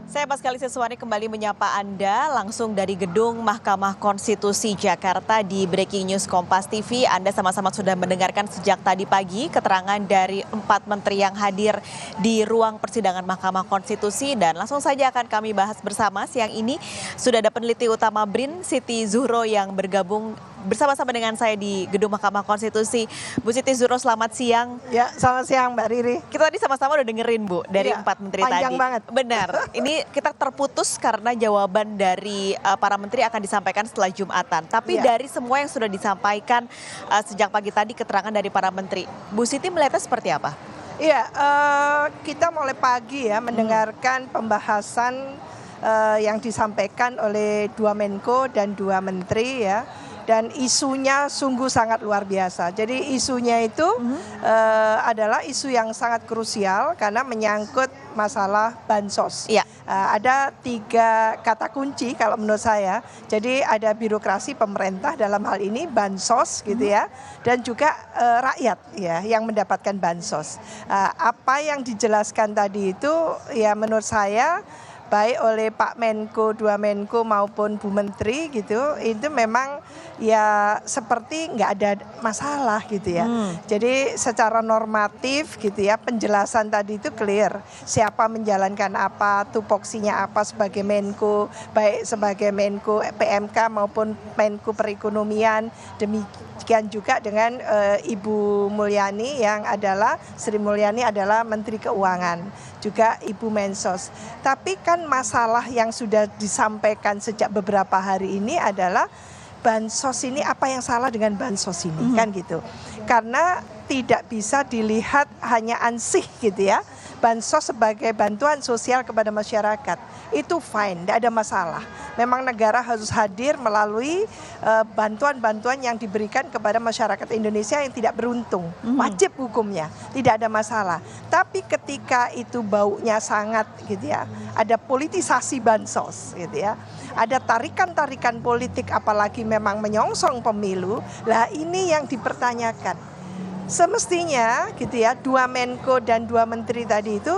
Saya Pascalis Siswani kembali menyapa Anda langsung dari gedung Mahkamah Konstitusi Jakarta di Breaking News Kompas TV. Anda sama-sama sudah mendengarkan sejak tadi pagi keterangan dari 4 menteri yang hadir di ruang persidangan Mahkamah Konstitusi. Dan langsung saja akan kami bahas bersama siang ini. Sudah ada peneliti utama BRIN, Siti Zuhro yang bergabung bersama-sama dengan saya di gedung Mahkamah Konstitusi. Bu Siti Zuhro, selamat siang. Ya, selamat siang Mbak Riri. Kita tadi sama-sama udah dengerin Bu dari Ya, 4 menteri panjang tadi. banget. Benar. Ini kita terputus karena jawaban dari para menteri akan disampaikan setelah Jumatan. Tapi Ya. dari semua yang sudah disampaikan sejak pagi tadi keterangan dari para menteri, Bu Siti melihatnya seperti apa? Iya, kita mulai pagi ya mendengarkan pembahasan yang disampaikan oleh 2 Menko dan 2 menteri ya. Dan isunya sungguh sangat luar biasa. Jadi isunya itu adalah isu yang sangat krusial karena menyangkut masalah bansos. Iya. Ada 3 kata kunci kalau menurut saya. Jadi ada birokrasi pemerintah dalam hal ini bansos gitu ya, dan juga rakyat ya yang mendapatkan bansos. Apa yang dijelaskan tadi itu ya menurut saya baik oleh Pak Menko, 2 Menko maupun Bu Menteri gitu, itu memang ya seperti nggak ada masalah gitu ya. Jadi secara normatif gitu ya, penjelasan tadi itu clear. Siapa menjalankan apa, tupoksinya apa sebagai Menko, baik sebagai Menko PMK maupun Menko Perekonomian. Demikian juga dengan Ibu Mulyani yang adalah, Sri Mulyani adalah Menteri Keuangan, juga Ibu Mensos. Tapi kan masalah yang sudah disampaikan sejak beberapa hari ini adalah bansos ini, apa yang salah dengan bansos ini kan gitu. Karena tidak bisa dilihat hanya ansih gitu ya. Bansos sebagai bantuan sosial kepada masyarakat itu fine, tidak ada masalah. Memang negara harus hadir melalui bantuan-bantuan yang diberikan kepada masyarakat Indonesia yang tidak beruntung. Wajib hukumnya, tidak ada masalah. Tapi ketika itu baunya sangat gitu ya, ada politisasi bansos gitu ya, ada tarikan-tarikan politik apalagi memang menyongsong pemilu, lah ini yang dipertanyakan. Semestinya gitu ya, 2 Menko dan 2 Menteri tadi itu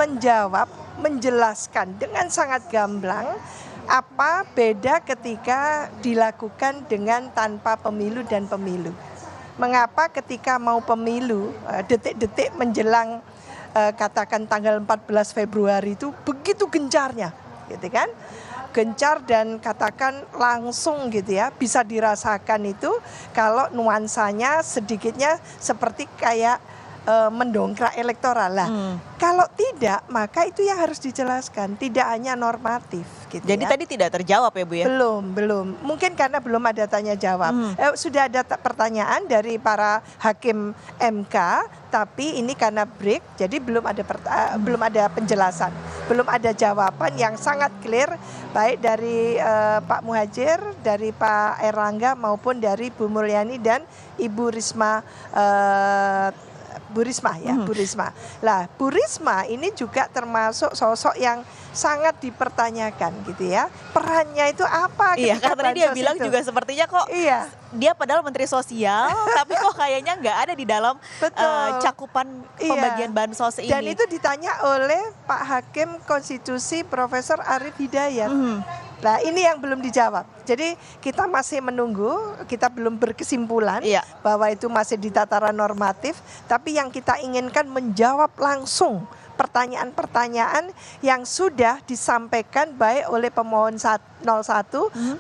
menjawab, menjelaskan dengan sangat gamblang apa beda ketika dilakukan dengan tanpa pemilu dan pemilu. Mengapa ketika mau pemilu, detik-detik menjelang katakan tanggal 14 Februari itu begitu gencarnya gitu kan. Gencar dan katakan langsung gitu ya, bisa dirasakan itu kalau nuansanya sedikitnya seperti kayak mendongkrak elektoral lah. Kalau tidak, maka itu yang harus dijelaskan, tidak hanya normatif gitu. Jadi ya. tadi tidak terjawab ya Bu ya? Belum. Mungkin karena belum ada tanya jawab. Sudah ada pertanyaan dari para hakim MK, tapi ini karena break, jadi belum ada penjelasan, belum ada jawaban yang sangat clear, baik dari Pak Muhadjir, dari Pak Erlangga maupun dari Bu Mulyani dan Ibu Risma. Bu Risma ya, Bu Risma. Lah, Bu Risma ini juga termasuk sosok yang sangat dipertanyakan gitu ya. Perannya itu apa? Iya, karena tadi dia bilang itu juga sepertinya kok dia padahal Menteri Sosial, tapi kok kayaknya nggak ada di dalam cakupan pembagian bansos ini. Dan itu ditanya oleh Pak Hakim Konstitusi Profesor Arief Hidayat. Nah, ini yang belum dijawab. Jadi kita masih menunggu, kita belum berkesimpulan bahwa itu masih di tataran normatif, tapi yang kita inginkan menjawab langsung pertanyaan-pertanyaan yang sudah disampaikan baik oleh pemohon 01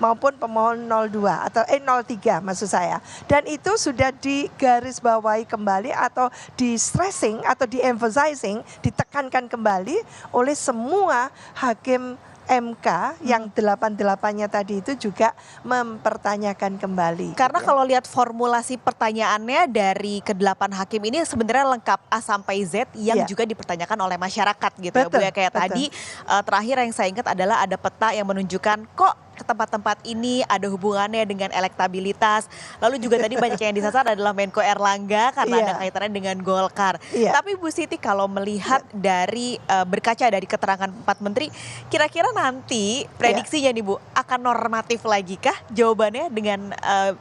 maupun pemohon 02 atau 03 maksud saya. Dan itu sudah digarisbawahi kembali atau di stressing atau di emphasizing, ditekankan kembali oleh semua hakim MK yang 88-nya tadi itu juga mempertanyakan kembali. Karena kalau lihat formulasi pertanyaannya dari ke-8 hakim ini sebenarnya lengkap A sampai Z yang juga dipertanyakan oleh masyarakat gitu ya Bu ya. Kayak tadi terakhir yang saya ingat adalah ada peta yang menunjukkan kok ke tempat-tempat ini ada hubungannya dengan elektabilitas. Lalu juga tadi banyak yang disasar adalah Menko Erlangga karena ada kaitannya dengan Golkar. Tapi Bu Siti kalau melihat dari berkaca dari keterangan 4 menteri, kira-kira nanti prediksinya nih Bu, akan normatif lagi kah jawabannya dengan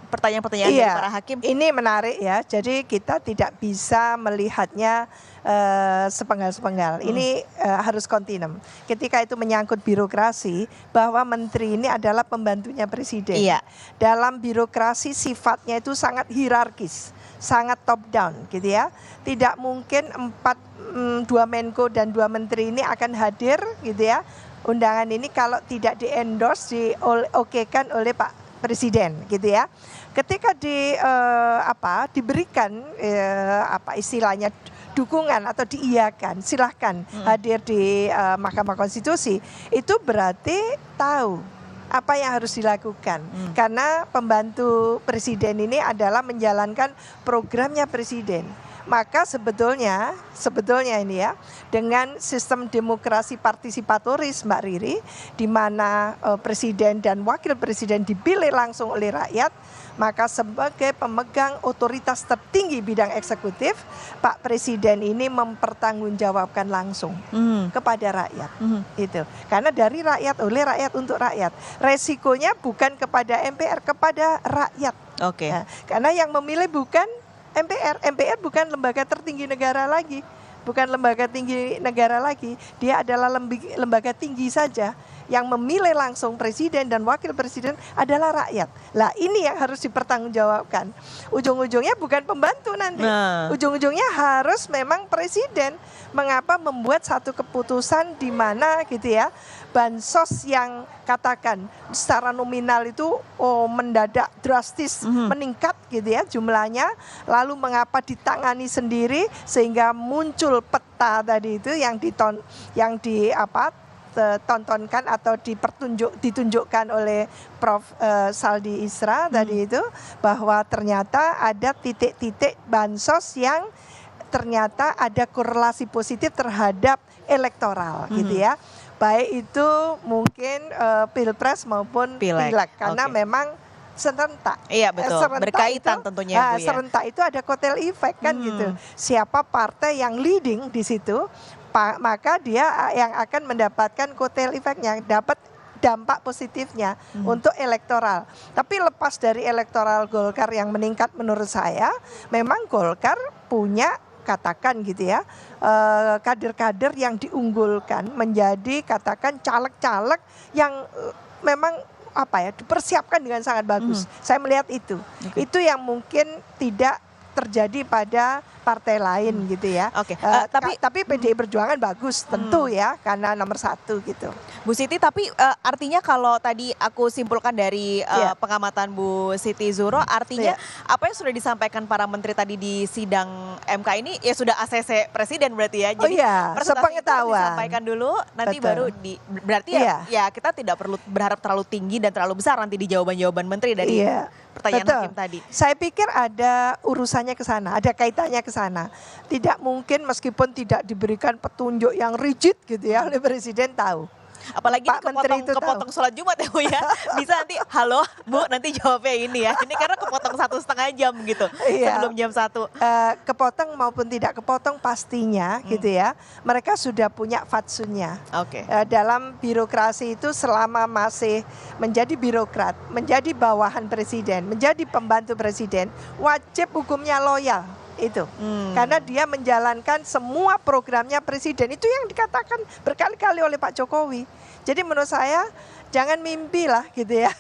pertanyaan-pertanyaan dari para hakim? Ini menarik ya. Jadi kita tidak bisa melihatnya sepenggal-sepenggal. Ini harus kontinem. Ketika itu menyangkut birokrasi, bahwa menteri ini adalah pembantunya presiden. Iya. Dalam birokrasi sifatnya itu sangat hierarkis, sangat top down gitu ya. Tidak mungkin 2 Menko dan 2 menteri ini akan hadir gitu ya. Undangan ini kalau tidak di-endorse, diokekan oleh Pak Presiden gitu ya. Ketika diberikan istilahnya dukungan atau diiyakan, silahkan hadir di Mahkamah Konstitusi, itu berarti tahu apa yang harus dilakukan. Karena pembantu presiden ini adalah menjalankan programnya presiden. Maka sebetulnya ini ya, dengan sistem demokrasi partisipatoris Mbak Riri, di mana presiden dan wakil presiden dipilih langsung oleh rakyat, maka sebagai pemegang otoritas tertinggi bidang eksekutif, Pak Presiden ini mempertanggungjawabkan langsung kepada rakyat. Itu. Karena dari rakyat, oleh rakyat, untuk rakyat. Resikonya bukan kepada MPR, kepada rakyat. Oke. Nah, karena yang memilih bukan MPR. MPR bukan lembaga tertinggi negara lagi. Bukan lembaga tinggi negara lagi. Dia adalah lembaga tinggi saja. Yang memilih langsung presiden dan wakil presiden adalah rakyat. Lah ini yang harus dipertanggungjawabkan. Ujung-ujungnya bukan pembantu nanti. Ujung-ujungnya harus memang presiden. Mengapa membuat satu keputusan di mana gitu ya, bansos yang katakan secara nominal itu mendadak drastis meningkat gitu ya jumlahnya, lalu mengapa ditangani sendiri sehingga muncul peta tadi itu yang ditontonkan atau ditunjukkan oleh Prof. Saldi Isra tadi itu, bahwa ternyata ada titik-titik bansos yang ternyata ada korelasi positif terhadap elektoral gitu ya. Baik itu mungkin pilpres maupun pileg karena memang serentak. Iya betul, berkaitan tentunya Bu ya. Serentak itu ada kotel efek kan gitu. Siapa partai yang leading di situ, maka dia yang akan mendapatkan kotel efeknya, dapat dampak positifnya untuk elektoral. Tapi lepas dari elektoral Golkar yang meningkat, menurut saya memang Golkar punya, katakan gitu ya, kader-kader yang diunggulkan menjadi katakan caleg-caleg yang memang dipersiapkan dengan sangat bagus. Saya melihat itu. Itu yang mungkin tidak terjadi pada partai lain gitu ya. Tapi PDI Perjuangan bagus tentu ya, karena nomor 1 gitu. Bu Siti, tapi artinya kalau tadi aku simpulkan dari pengamatan Bu Siti Zuhro, artinya apa yang sudah disampaikan para menteri tadi di sidang MK ini ya sudah ACC presiden berarti ya. Jadi sepengetahuan disampaikan dulu, nanti baru berarti ya kita tidak perlu berharap terlalu tinggi dan terlalu besar nanti di jawaban-jawaban menteri dari pertanyaan hakim tadi. Saya pikir ada urusannya ke sana, ada kaitannya ke sana. Tidak mungkin meskipun tidak diberikan petunjuk yang rigid gitu ya oleh presiden, tahu. Apalagi kepotong sholat Jumat ya Bu ya. Bisa nanti, halo Bu, nanti jawabnya ini ya. Ini karena kepotong 1,5 jam gitu sebelum jam 1. Kepotong maupun tidak kepotong pastinya gitu ya, mereka sudah punya fatsunnya. Dalam birokrasi itu selama masih menjadi birokrat, menjadi bawahan presiden, menjadi pembantu presiden, wajib hukumnya loyal. Itu karena dia menjalankan semua programnya presiden, itu yang dikatakan berkali-kali oleh Pak Jokowi. Jadi menurut saya jangan mimpi lah gitu ya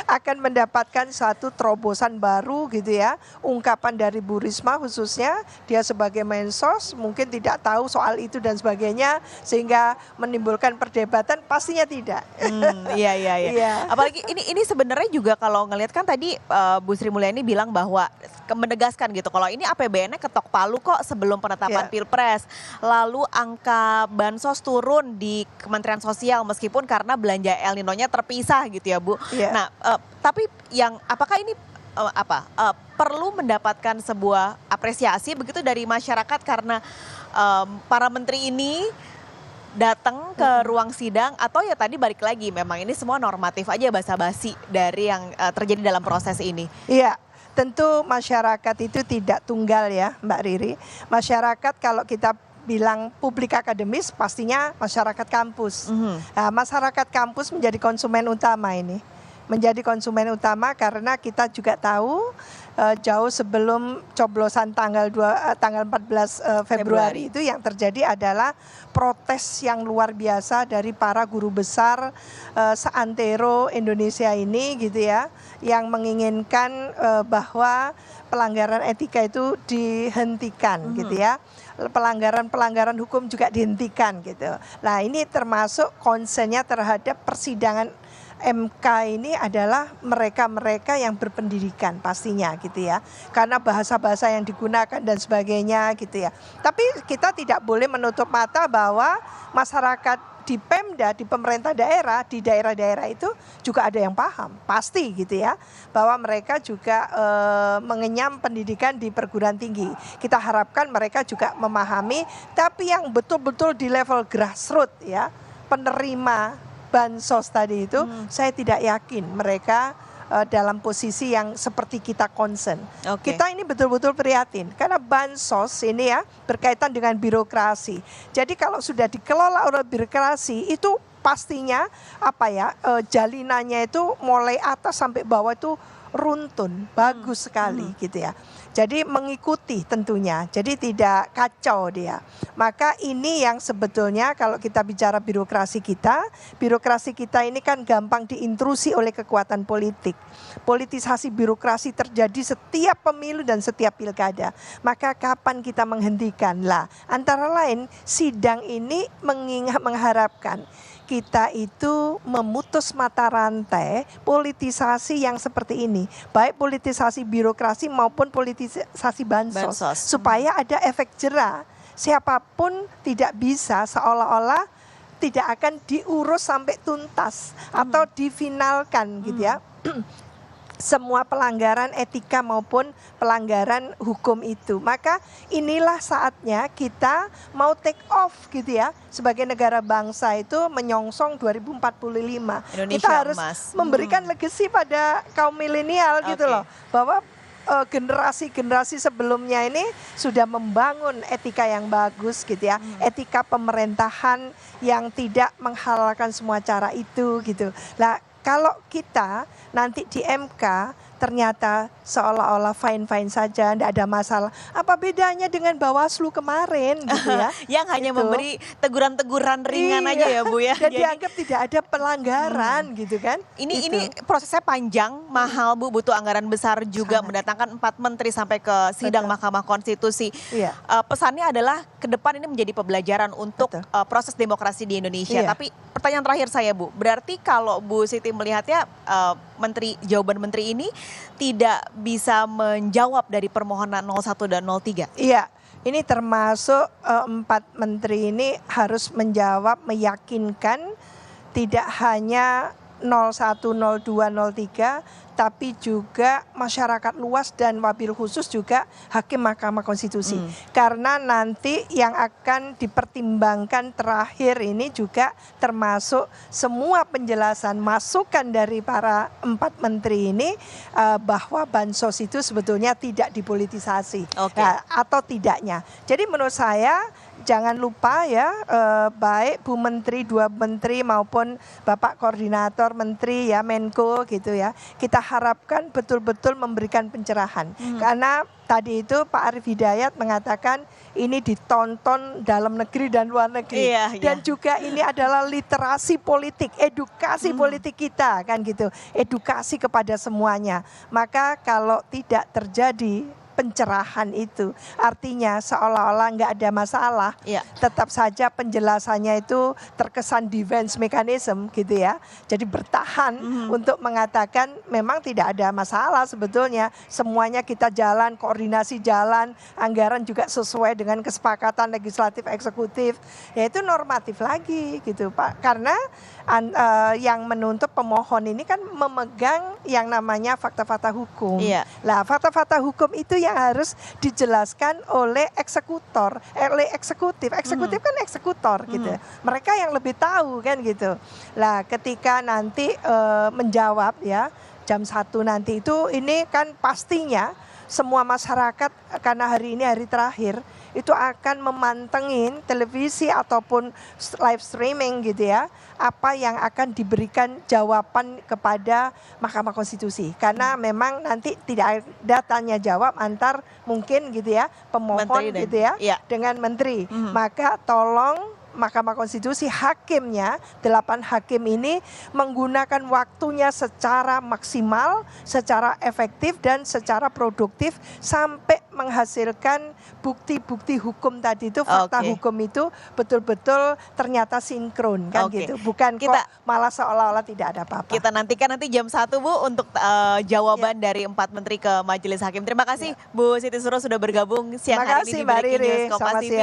akan mendapatkan satu terobosan baru gitu ya. Ungkapan dari Bu Risma khususnya, dia sebagai Mensos mungkin tidak tahu soal itu dan sebagainya sehingga menimbulkan perdebatan, pastinya tidak. Iya. Apalagi ini sebenarnya juga kalau ngelihat kan tadi Bu Sri Mulyani bilang bahwa menegaskan gitu kalau ini APBN-nya ketok palu kok sebelum penetapan Pilpres. Lalu angka bansos turun di Kementerian Sosial meskipun karena belanja El Nino-nya terpisah gitu ya Bu. Nah, tapi yang apakah ini perlu mendapatkan sebuah apresiasi begitu dari masyarakat karena para menteri ini datang ke ruang sidang, atau ya tadi balik lagi memang ini semua normatif aja, basa-basi dari yang terjadi dalam proses ini? Iya. Tentu masyarakat itu tidak tunggal ya Mbak Riri. Masyarakat kalau kita bilang publik akademis pastinya masyarakat kampus. Nah, masyarakat kampus menjadi konsumen utama ini. menjadi konsumen utama karena kita juga tahu jauh sebelum coblosan tanggal 14 Februari itu yang terjadi adalah protes yang luar biasa dari para guru besar seantero Indonesia ini gitu ya, yang menginginkan bahwa pelanggaran etika itu dihentikan gitu ya. Pelanggaran-pelanggaran hukum juga dihentikan gitu. Nah, ini termasuk concernnya terhadap persidangan MK ini adalah mereka-mereka yang berpendidikan pastinya gitu ya. Karena bahasa-bahasa yang digunakan dan sebagainya gitu ya. Tapi kita tidak boleh menutup mata bahwa masyarakat di Pemda, di pemerintah daerah, di daerah-daerah itu juga ada yang paham, pasti gitu ya, bahwa mereka juga mengenyam pendidikan di perguruan tinggi. Kita harapkan mereka juga memahami, tapi yang betul-betul di level grassroots ya, penerima bansos tadi itu, saya tidak yakin mereka dalam posisi yang seperti kita concern. Kita ini betul-betul prihatin karena bansos ini ya berkaitan dengan birokrasi. Jadi kalau sudah dikelola oleh birokrasi itu pastinya apa ya, jalinannya itu mulai atas sampai bawah itu runtun, bagus sekali gitu ya. Jadi mengikuti tentunya, jadi tidak kacau dia. Maka ini yang sebetulnya kalau kita bicara birokrasi kita ini kan gampang diintrusi oleh kekuatan politik. Politisasi birokrasi terjadi setiap pemilu dan setiap pilkada. Maka kapan kita menghentikan? Lah, antara lain sidang ini mengharapkan kita itu memutus mata rantai politisasi yang seperti ini. Baik politisasi birokrasi maupun politisasi bansos. Supaya ada efek jera. Siapapun tidak bisa seolah-olah tidak akan diurus sampai tuntas. Atau difinalkan gitu ya. Semua pelanggaran etika maupun pelanggaran hukum itu. Maka inilah saatnya kita mau take off gitu ya. Sebagai negara bangsa itu menyongsong 2045. Indonesia kita harus memberikan legacy pada kaum milenial gitu loh. Bahwa generasi-generasi sebelumnya ini sudah membangun etika yang bagus gitu ya. Etika pemerintahan yang tidak menghalalkan semua cara itu gitu. Nah, kalau kita nanti di MK ternyata seolah-olah fine-fine saja, tidak ada masalah. Apa bedanya dengan Bawaslu kemarin gitu ya? Yang hanya memberi teguran-teguran ringan aja ya Bu ya. Dan dianggap tidak ada pelanggaran gitu kan. Ini prosesnya panjang, mahal Bu, butuh anggaran besar juga, mendatangkan 4 menteri sampai ke sidang Mahkamah Konstitusi. Pesannya adalah ke depan ini menjadi pembelajaran untuk proses demokrasi di Indonesia. Tapi pertanyaan terakhir saya Bu, berarti kalau Bu Siti melihatnya jawaban menteri ini tidak bisa menjawab dari permohonan 01 dan 03? Iya, ini termasuk 4 menteri ini harus menjawab, meyakinkan tidak hanya 01, 02, 03, tapi juga masyarakat luas dan wabil khusus juga Hakim Mahkamah Konstitusi. Karena nanti yang akan dipertimbangkan terakhir ini juga termasuk semua penjelasan masukan dari para 4 menteri ini bahwa bansos itu sebetulnya tidak dipolitisasi atau tidaknya. Jadi menurut saya jangan lupa ya, baik Bu Menteri, 2 Menteri maupun Bapak Koordinator Menteri ya, Menko gitu ya. Kita harapkan betul-betul memberikan pencerahan. Karena tadi itu Pak Arief Hidayat mengatakan ini ditonton dalam negeri dan luar negeri. Dan juga ini adalah literasi politik, edukasi politik kita kan gitu. Edukasi kepada semuanya. Maka kalau tidak terjadi pencerahan itu, artinya seolah-olah nggak ada masalah, tetap saja penjelasannya itu terkesan defense mechanism gitu ya. Jadi bertahan untuk mengatakan memang tidak ada masalah sebetulnya, semuanya kita jalan, koordinasi jalan, anggaran juga sesuai dengan kesepakatan legislatif eksekutif, yaitu normatif lagi gitu Pak. Karena yang menuntut pemohon ini kan memegang yang namanya fakta-fakta hukum. Lah fakta-fakta hukum itu yang harus dijelaskan oleh eksekutor, oleh eksekutif. Eksekutif kan eksekutor gitu. Mereka yang lebih tahu kan gitu. Lah ketika nanti menjawab ya jam 1 nanti itu, ini kan pastinya semua masyarakat karena hari ini hari terakhir itu akan memantengin televisi ataupun live streaming gitu ya, apa yang akan diberikan jawaban kepada Mahkamah Konstitusi. Karena memang nanti tidak ada tanya jawab antar mungkin gitu ya pemohon gitu ya dengan menteri. Maka tolong Mahkamah Konstitusi hakimnya, 8 hakim ini menggunakan waktunya secara maksimal, secara efektif dan secara produktif sampai menghasilkan bukti-bukti hukum tadi itu, fakta hukum itu betul-betul ternyata sinkron kan gitu. Bukan kok malah seolah-olah tidak ada apa-apa. Kita nantikan nanti jam 1 Bu untuk jawaban dari 4 menteri ke Majelis Hakim. Terima kasih Bu Siti Suro sudah bergabung siang hari ini di Breaking News Kompas TV.